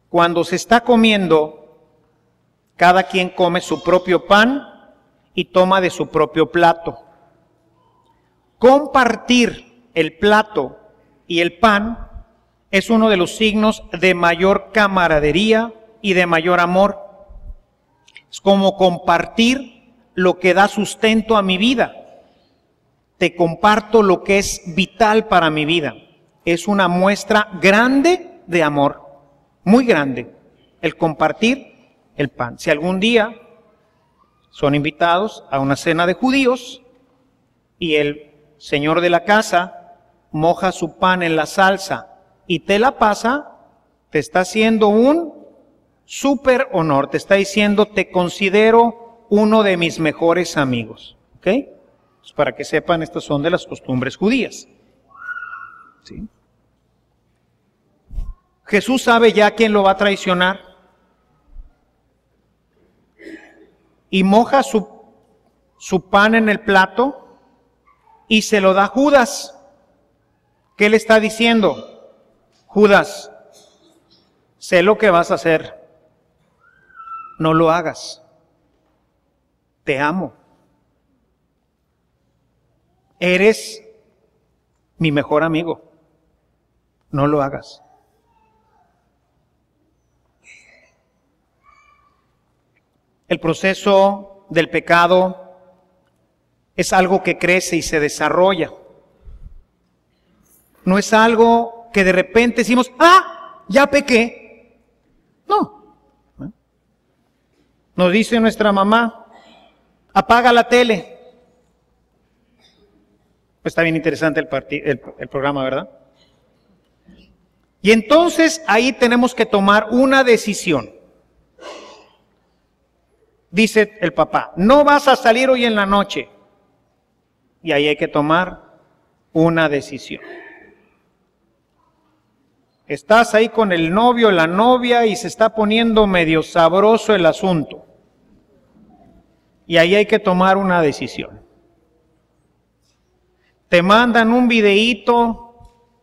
Cuando se está comiendo, cada quien come su propio pan y toma de su propio plato. Compartir el plato y el pan es uno de los signos de mayor camaradería y de mayor amor. Es como compartir lo que da sustento a mi vida. Te comparto lo que es vital para mi vida. Es una muestra grande de amor, muy grande, el compartir el pan. Si algún día son invitados a una cena de judíos y el señor de la casa moja su pan en la salsa y te la pasa, te está haciendo un súper honor, te está diciendo, te considero uno de mis mejores amigos. ¿Ok? Pues para que sepan, estas son de las costumbres judías. ¿Sí? Jesús sabe ya quién lo va a traicionar. Y moja su pan en el plato y se lo da a Judas. ¿Qué le está diciendo? Judas, sé lo que vas a hacer. No lo hagas. Te amo. Eres mi mejor amigo. No lo hagas. El proceso del pecado es algo que crece y se desarrolla. No es algo que de repente decimos, ya pequé. No. Nos dice nuestra mamá, apaga la tele. Pues está bien interesante el programa, ¿verdad? Y entonces ahí tenemos que tomar una decisión. Dice el papá, no vas a salir hoy en la noche. Y ahí hay que tomar una decisión. Estás ahí con el novio, la novia, y se está poniendo medio sabroso el asunto. Y ahí hay que tomar una decisión. Te mandan un videíto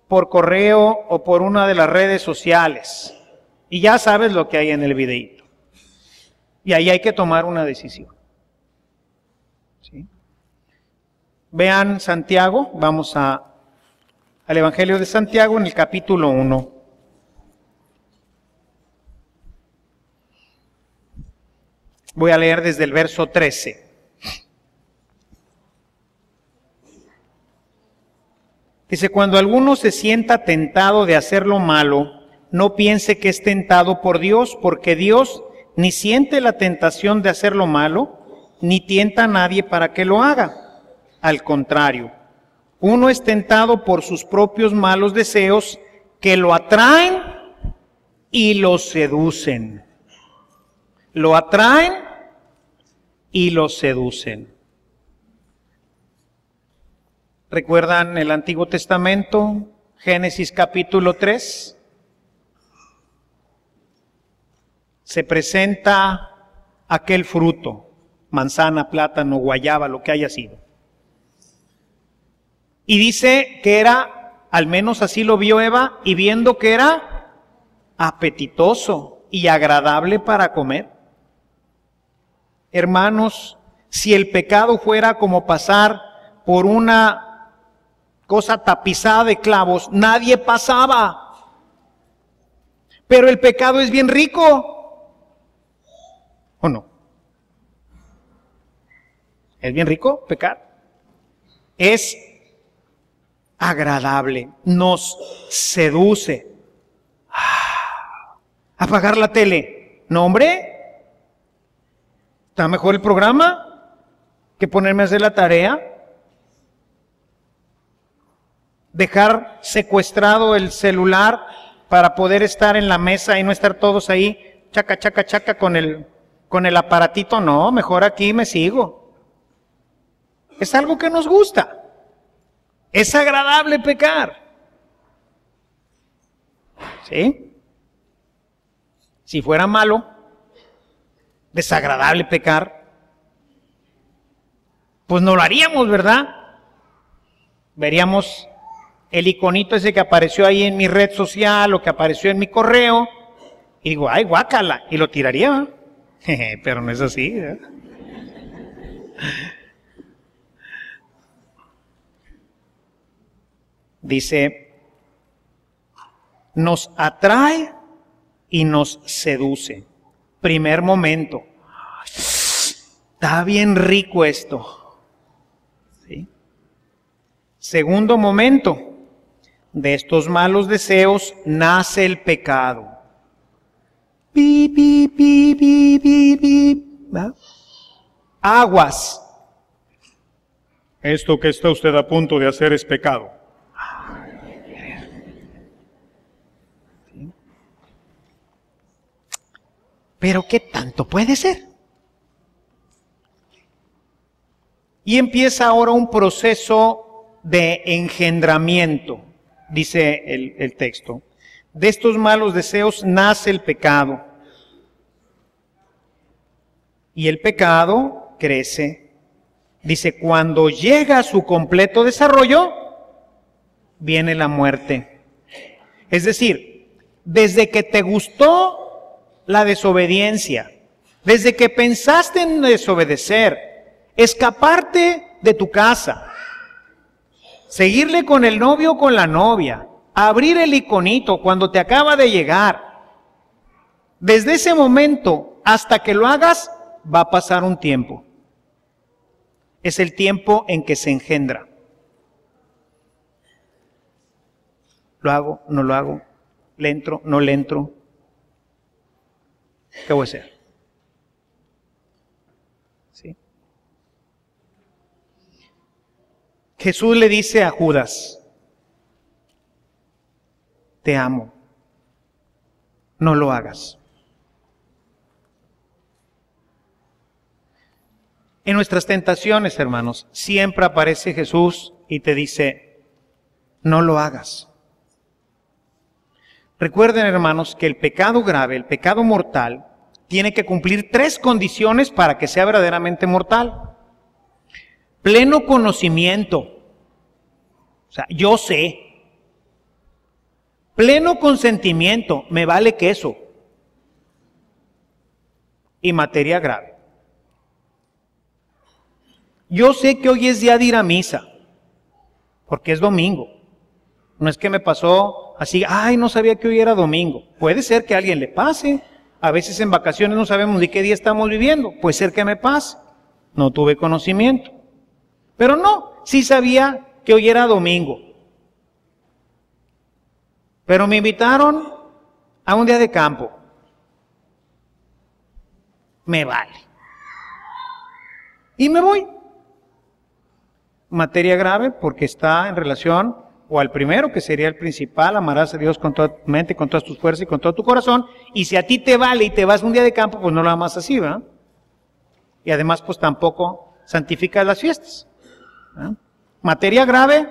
por correo o por una de las redes sociales. Y ya sabes lo que hay en el videíto. Y ahí hay que tomar una decisión. ¿Sí? Vean Santiago, vamos al Evangelio de Santiago en el capítulo 1. Voy a leer desde el verso 13. Dice, cuando alguno se sienta tentado de hacer lo malo, no piense que es tentado por Dios, porque Dios ni siente la tentación de hacer lo malo, ni tienta a nadie para que lo haga. Al contrario, uno es tentado por sus propios malos deseos que lo atraen y lo seducen. Lo atraen y lo seducen. ¿Recuerdan el Antiguo Testamento? Génesis capítulo 3. Se presenta aquel fruto, manzana, plátano, guayaba, lo que haya sido. Y dice que era, al menos así lo vio Eva, y viendo que era apetitoso y agradable para comer. Hermanos, si el pecado fuera como pasar por una cosa tapizada de clavos, nadie pasaba. Pero el pecado es bien rico, ¿o no? ¿Es bien rico pecar? Es agradable, nos seduce. Apagar la tele. No, hombre. ¿Está mejor el programa que ponerme a hacer la tarea? Dejar secuestrado el celular para poder estar en la mesa y no estar todos ahí, chaca, chaca, chaca con el aparatito. No, mejor aquí me sigo. Es algo que nos gusta. Es agradable pecar. ¿Sí? Si fuera malo, desagradable pecar, pues no lo haríamos, ¿verdad? Veríamos el iconito ese que apareció ahí en mi red social o que apareció en mi correo y digo, ay, guácala, y lo tiraría, ¿eh? Pero no es así, ¿eh? Dice, nos atrae y nos seduce. Primer momento, está bien rico esto. ¿Sí? Segundo momento, de estos malos deseos nace el pecado. Pi, pi, pi, pi, pi, pi. ¿Va? Aguas. Esto que está usted a punto de hacer es pecado. Pero ¿qué tanto puede ser? Y empieza ahora un proceso de engendramiento, dice el texto. De estos malos deseos nace el pecado. Y el pecado crece. Dice, cuando llega a su completo desarrollo, viene la muerte. Es decir, desde que te gustó la desobediencia, desde que pensaste en desobedecer, escaparte de tu casa, seguirle con el novio o con la novia, abrir el iconito cuando te acaba de llegar, desde ese momento hasta que lo hagas, va a pasar un tiempo. Es el tiempo en que se engendra. ¿Lo hago? ¿No lo hago? ¿Le entro? ¿No le entro? ¿Qué voy a hacer? ¿Sí? Jesús le dice a Judas, te amo, no lo hagas. En nuestras tentaciones, hermanos, siempre aparece Jesús y te dice, no lo hagas. Recuerden, hermanos, que el pecado grave, el pecado mortal, tiene que cumplir 3 condiciones para que sea verdaderamente mortal. Pleno conocimiento. O sea, yo sé. Pleno consentimiento, me vale queso. Y materia grave. Yo sé que hoy es día de ir a misa, porque es domingo. No es que me pasó así, ay, no sabía que hoy era domingo. Puede ser que a alguien le pase. A veces en vacaciones no sabemos de qué día estamos viviendo. Puede ser que me pase. No tuve conocimiento. Pero no, sí sabía que hoy era domingo. Pero me invitaron a un día de campo. Me vale. Y me voy. Materia grave porque está en relación o al primero, que sería el principal, amarás a Dios con toda tu mente, con todas tus fuerzas y con todo tu corazón. Y si a ti te vale y te vas un día de campo, pues no lo amas así, ¿verdad? Y además, pues tampoco santificas las fiestas, ¿verdad? Materia grave,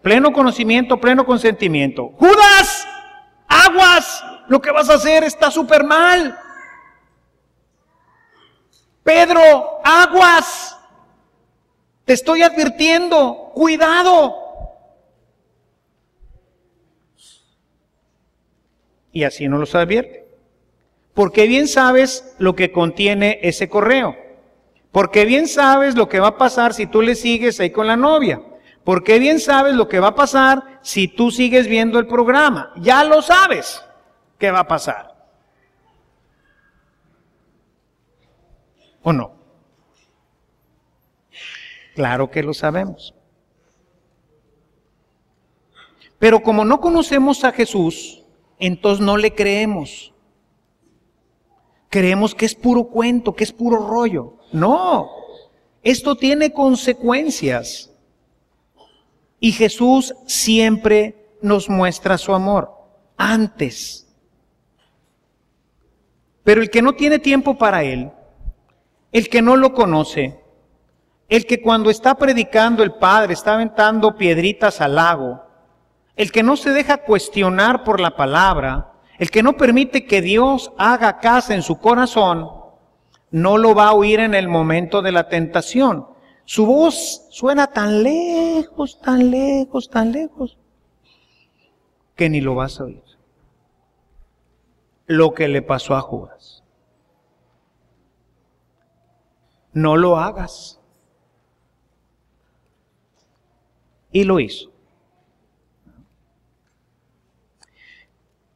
pleno conocimiento, pleno consentimiento. ¡Judas! ¡Aguas! Lo que vas a hacer está súper mal. Pedro, aguas. Te estoy advirtiendo, cuidado. Y así no los advierte. Porque bien sabes lo que contiene ese correo. Porque bien sabes lo que va a pasar si tú le sigues ahí con la novia. Porque bien sabes lo que va a pasar si tú sigues viendo el programa. Ya lo sabes qué va a pasar. ¿O no? Claro que lo sabemos. Pero como no conocemos a Jesús, entonces no le creemos. Creemos que es puro cuento, que es puro rollo. No, esto tiene consecuencias. Y Jesús siempre nos muestra su amor antes. Pero el que no tiene tiempo para Él, el que no lo conoce, el que cuando está predicando el Padre está aventando piedritas al lago, el que no se deja cuestionar por la palabra, el que no permite que Dios haga casa en su corazón, no lo va a oír en el momento de la tentación. Su voz suena tan lejos, tan lejos, tan lejos, que ni lo vas a oír. Lo que le pasó a Judas. No lo hagas. Y lo hizo.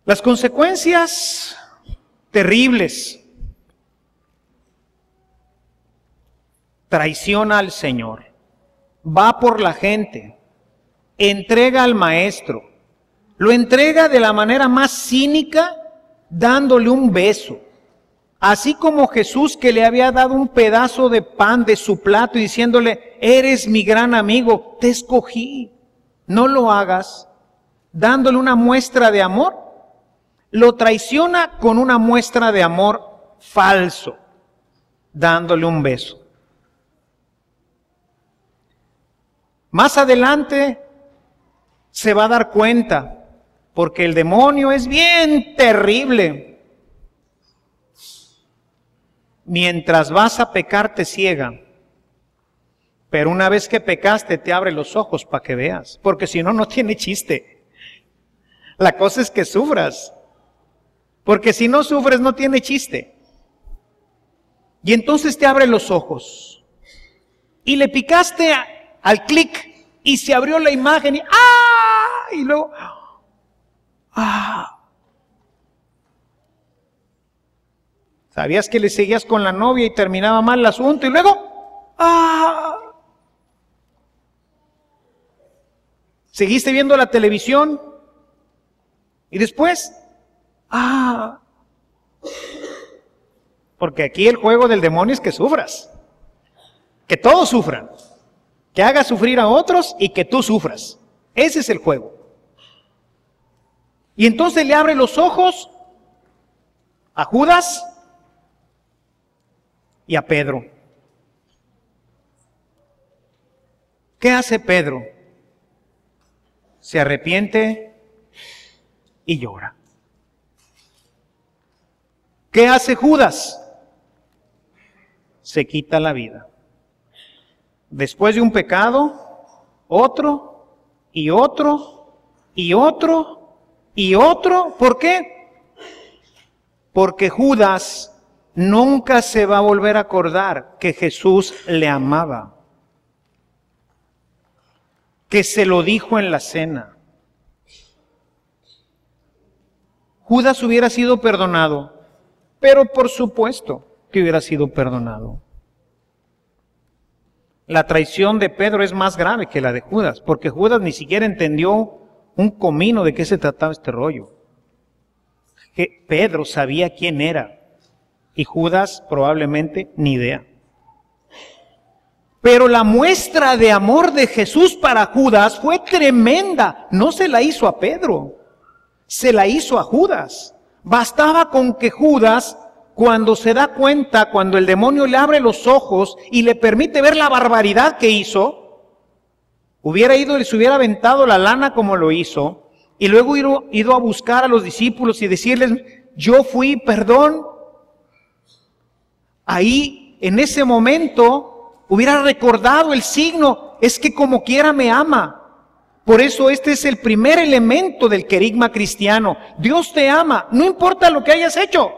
Las consecuencias terribles. Traiciona al Señor, va por la gente, entrega al maestro, lo entrega de la manera más cínica, dándole un beso. Así como Jesús, que le había dado un pedazo de pan de su plato y diciéndole, eres mi gran amigo, te escogí, no lo hagas, dándole una muestra de amor, lo traiciona con una muestra de amor falso, dándole un beso. Más adelante se va a dar cuenta, porque el demonio es bien terrible. Mientras vas a pecar te ciega, pero una vez que pecaste te abre los ojos para que veas, porque si no, no tiene chiste. La cosa es que sufras, porque si no sufres no tiene chiste. Y entonces te abre los ojos y le picaste al clic y se abrió la imagen y ¡ah! Y luego ¡ah! Sabías que le seguías con la novia y terminaba mal el asunto y luego ¡ah! Seguiste viendo la televisión y después ¡ah! Porque aquí el juego del demonio es que sufras, que todos sufran, que hagas sufrir a otros y que tú sufras. Ese es el juego. Y entonces le abre los ojos a Judas y a Pedro. ¿Qué hace Pedro? Se arrepiente y llora. ¿Qué hace Judas? Se quita la vida. Después de un pecado, otro, y otro, y otro, y otro. ¿Por qué? Porque Judas nunca se va a volver a acordar que Jesús le amaba, que se lo dijo en la cena. Judas hubiera sido perdonado, pero por supuesto que hubiera sido perdonado. La traición de Pedro es más grave que la de Judas, porque Judas ni siquiera entendió un comino de qué se trataba este rollo. Que Pedro sabía quién era y Judas probablemente ni idea. Pero la muestra de amor de Jesús para Judas fue tremenda. No se la hizo a Pedro, se la hizo a Judas. Bastaba con que Judas, cuando se da cuenta, cuando el demonio le abre los ojos y le permite ver la barbaridad que hizo, hubiera ido y les hubiera aventado la lana como lo hizo, y luego ido a buscar a los discípulos y decirles, yo fui, perdón. Ahí, en ese momento, hubiera recordado el signo, es que como quiera me ama. Por eso este es el primer elemento del querigma cristiano. Dios te ama, no importa lo que hayas hecho.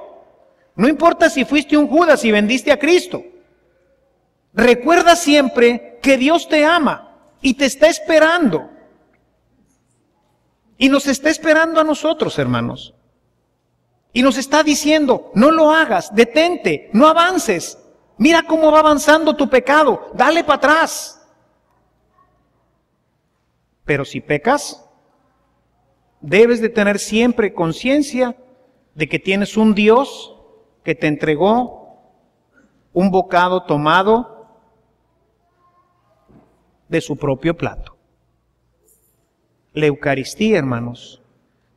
No importa si fuiste un Judas y vendiste a Cristo. Recuerda siempre que Dios te ama y te está esperando. Y nos está esperando a nosotros, hermanos. Y nos está diciendo, no lo hagas, detente, no avances. Mira cómo va avanzando tu pecado, dale para atrás. Pero si pecas, debes de tener siempre conciencia de que tienes un Dios que te entregó un bocado tomado de su propio plato. La Eucaristía, hermanos,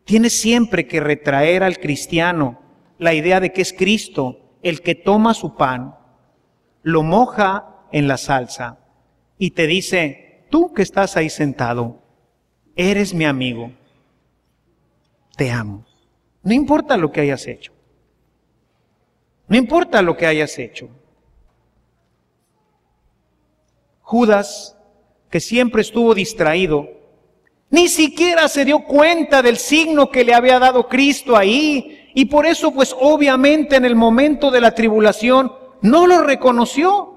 tiene siempre que retraer al cristiano la idea de que es Cristo el que toma su pan, lo moja en la salsa y te dice, tú que estás ahí sentado, eres mi amigo, te amo. No importa lo que hayas hecho. No importa lo que hayas hecho. Judas, que siempre estuvo distraído, ni siquiera se dio cuenta del signo que le había dado Cristo ahí, y por eso pues obviamente en el momento de la tribulación no lo reconoció.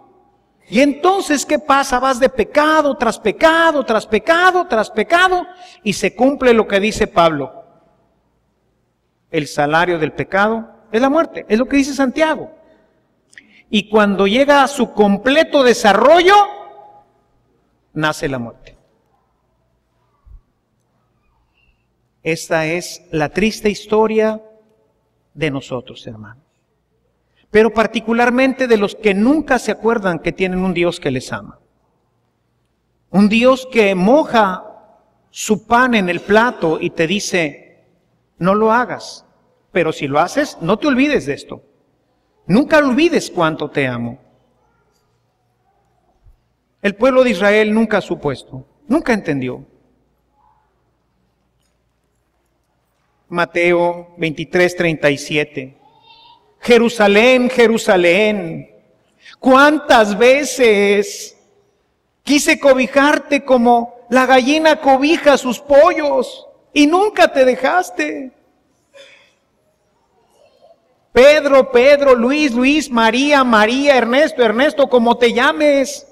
Y entonces, ¿qué pasa? Vas de pecado tras pecado, tras pecado, tras pecado, y se cumple lo que dice Pablo. El salario del pecado es la muerte, es lo que dice Santiago. Y cuando llega a su completo desarrollo, nace la muerte. Esta es la triste historia de nosotros, hermanos. Pero particularmente de los que nunca se acuerdan que tienen un Dios que les ama. Un Dios que moja su pan en el plato y te dice, no lo hagas. Pero si lo haces, no te olvides de esto. Nunca olvides cuánto te amo. El pueblo de Israel nunca supo esto, nunca entendió. Mateo 23:37. Jerusalén, Jerusalén, ¿cuántas veces quise cobijarte como la gallina cobija a sus pollos y nunca te dejaste? Pedro, Pedro, Luis, Luis, María, María, Ernesto, Ernesto, como te llames.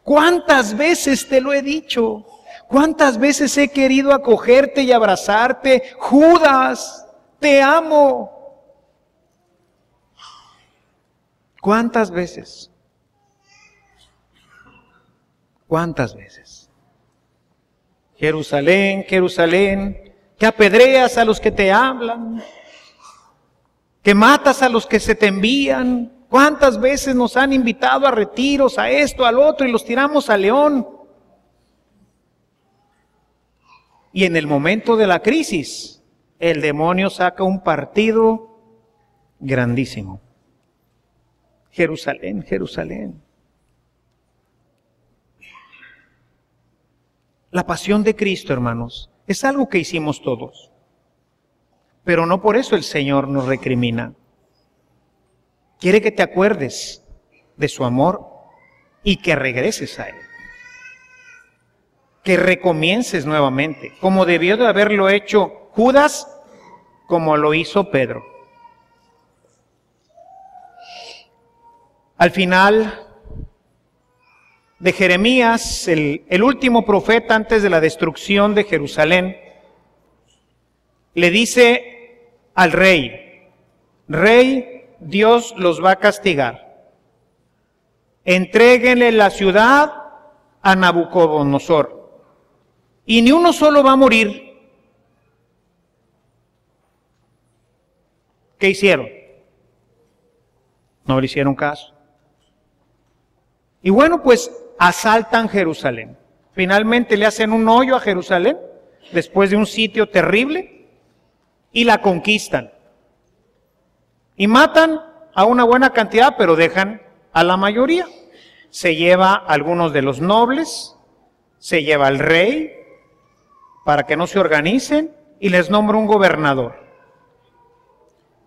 ¿Cuántas veces te lo he dicho? ¿Cuántas veces he querido acogerte y abrazarte? Judas, te amo. ¿Cuántas veces? ¿Cuántas veces? Jerusalén, Jerusalén, que apedreas a los que te hablan, que matas a los que se te envían. ¿Cuántas veces nos han invitado a retiros, a esto, al otro, y los tiramos al león? Y en el momento de la crisis, el demonio saca un partido grandísimo. Jerusalén, Jerusalén. La pasión de Cristo, hermanos, es algo que hicimos todos. Pero no por eso el Señor nos recrimina. Quiere que te acuerdes de su amor y que regreses a Él. Que recomiences nuevamente, como debió de haberlo hecho Judas, como lo hizo Pedro. Al final de Jeremías, el último profeta antes de la destrucción de Jerusalén, le dice al rey: Rey, Dios los va a castigar. Entréguenle la ciudad a Nabucodonosor. Y ni uno solo va a morir. ¿Qué hicieron? No le hicieron caso. Y bueno, pues asaltan Jerusalén. Finalmente le hacen un hoyo a Jerusalén, después de un sitio terrible, y la conquistan. Y matan a una buena cantidad, pero dejan a la mayoría. Se lleva a algunos de los nobles, se lleva al rey, para que no se organicen, y les nombra un gobernador.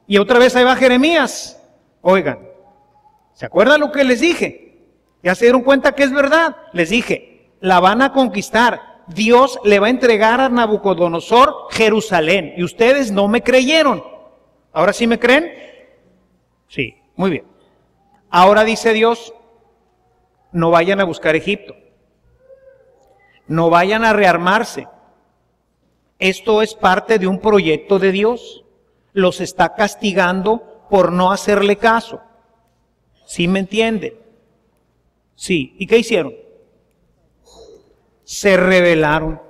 Y otra vez ahí va Jeremías. Oigan, ¿se acuerdan lo que les dije? Ya se dieron cuenta que es verdad. Les dije, la van a conquistar. Dios le va a entregar a Nabucodonosor Jerusalén. Y ustedes no me creyeron. ¿Ahora sí me creen? Sí, muy bien. Ahora dice Dios, no vayan a buscar Egipto. No vayan a rearmarse. Esto es parte de un proyecto de Dios. Los está castigando por no hacerle caso. ¿Sí me entienden? Sí. ¿Y qué hicieron? Se rebelaron.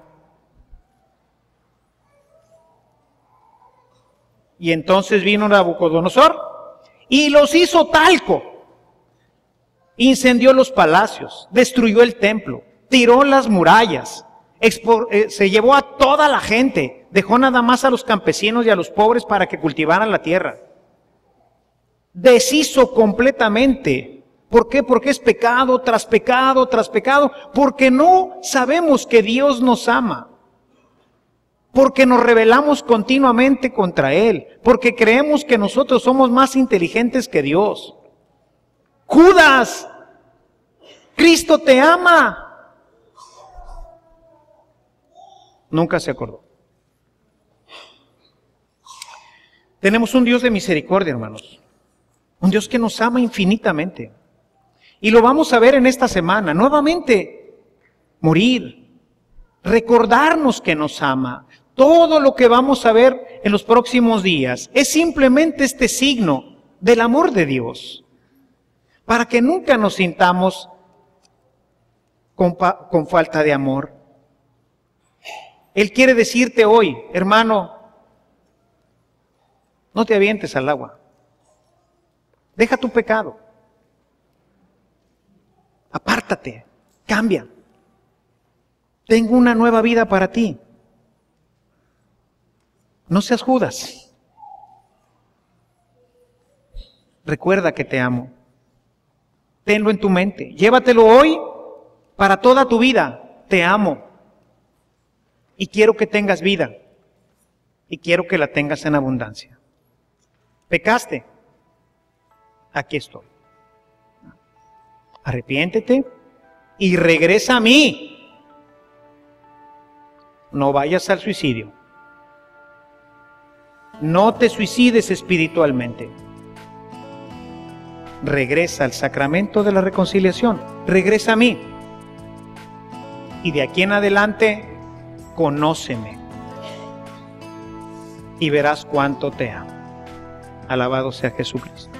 Y entonces vino Nabucodonosor y los hizo talco. Incendió los palacios, destruyó el templo, tiró las murallas, se llevó a toda la gente, dejó nada más a los campesinos y a los pobres para que cultivaran la tierra. Deshizo completamente. ¿Por qué? Porque es pecado tras pecado tras pecado. Porque no sabemos que Dios nos ama. Porque nos rebelamos continuamente contra Él. Porque creemos que nosotros somos más inteligentes que Dios. Judas, Cristo te ama. Nunca se acordó. Tenemos un Dios de misericordia, hermanos. Un Dios que nos ama infinitamente. Y lo vamos a ver en esta semana. Nuevamente, morir. Recordarnos que nos ama. Todo lo que vamos a ver en los próximos días es simplemente este signo del amor de Dios. Para que nunca nos sintamos con falta de amor. Él quiere decirte hoy, hermano, no te avientes al agua. Deja tu pecado. Apártate, cambia. Tengo una nueva vida para ti. No seas Judas. Recuerda que te amo. Tenlo en tu mente. Llévatelo hoy para toda tu vida. Te amo. Y quiero que tengas vida. Y quiero que la tengas en abundancia. ¿Pecaste? Aquí estoy. Arrepiéntete y regresa a mí. No vayas al suicidio. No te suicides espiritualmente. Regresa al sacramento de la reconciliación. Regresa a mí. Y de aquí en adelante, conóceme. Y verás cuánto te amo. Alabado sea Jesucristo.